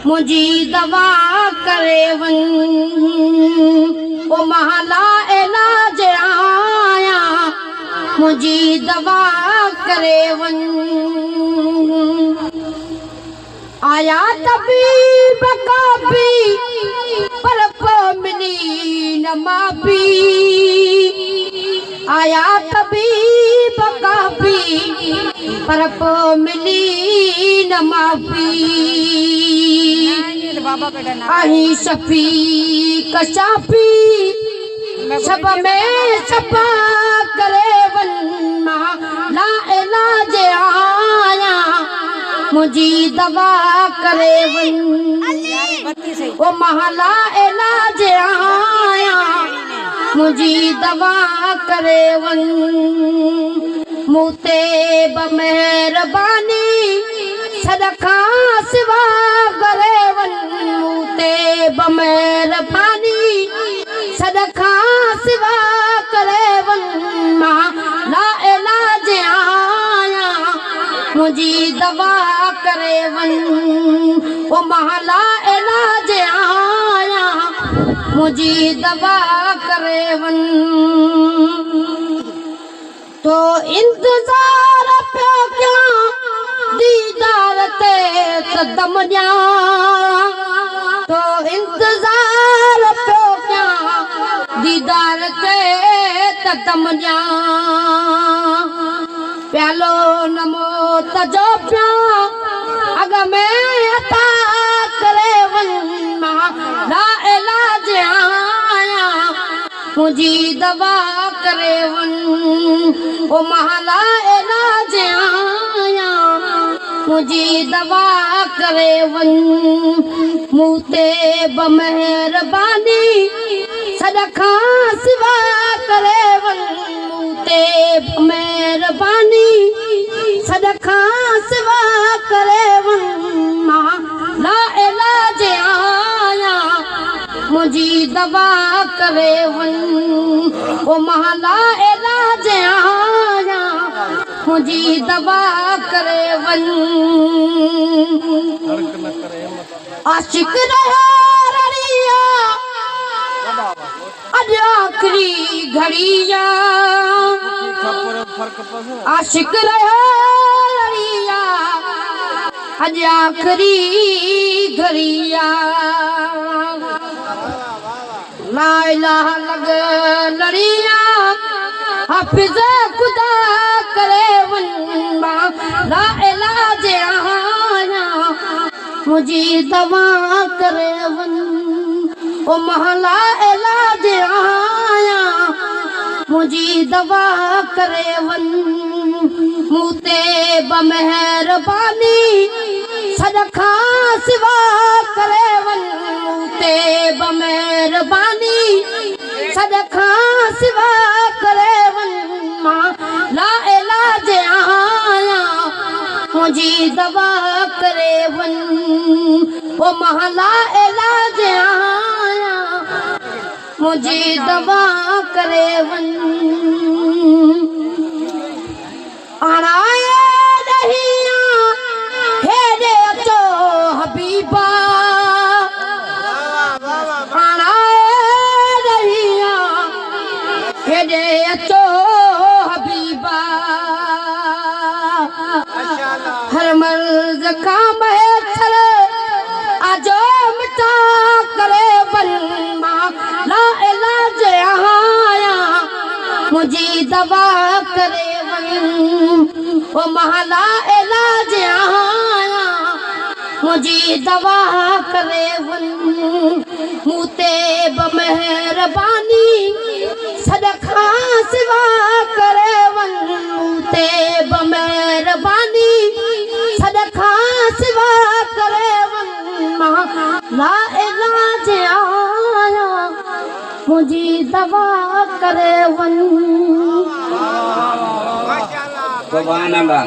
मुझी दवा करे वन ओ महला इलाज आया मुझी दवा करे वन आया तबीब काफी पर मिली न माफी आया तबीब काफी पर मिली न माफी आही शफी कशाफी सब में छपा करे वन ला इलाज आया मुझी दवा करे वन ओ महला इलाज आया मुझी दवा करे वन मुते बमेहरबानी सदका सिवा करे वन मुते बमेहरबानी सदका सिवा करे वन ला इलाज आया मुझी दवा करे वन ओ महला इलाज आया मुझी दवा करे वन तो इंतजार पे क्या दीदार ते कदम जा तो इंतजार पे क्या दीदार ते कदम जा प्यालो नमो तजो प्या अग में अता करे वन ला इलाज आया मुझी दवा करे वन ओ महला इलाज आया मुझी दवा करे वन मुते बमेहरबानी सदका सिवा करे वन मुते बमेहरबानी सदका सिवा करे वन ला इलाज आया मुझी दवा करे वन ओ महला इलाज आया मुझी दवा करे वन आशिक रहा रड़िया अज आखिरी घड़िया आशिक रहा रड़िया अज आखिरी घड़िया ला इलाहा लग लड़िया हाफिज खुदा करे वन ला इलाज आया मुझी दवा करे वन ओ महला इलाज आया मुझी दवा करे वन मुते बमेहरबानी सदका सिवा करे वन मुते बमेहरबानी सदका सिवा करे वन ला इलाज आया मुझी दवा करे वन ओ महला इलाज आया मुझी दवा करे वन आनाए दहिया हेरे अचो हबीबा आनाए दहिया हेरे अचो हबीबा हर मर्ज का महतर आजो मिटा करे वन ला इलाज आया मुझी दवा करे वन ओ महला इलाज आया मुझी दवा करे वन मुते बमेहरबानी सदका सिवा करे वन मुते बमेहरबानी सदका सिवा करे वन ला इलाज आया मुझी दवा करे वन सुभान अल्लाह।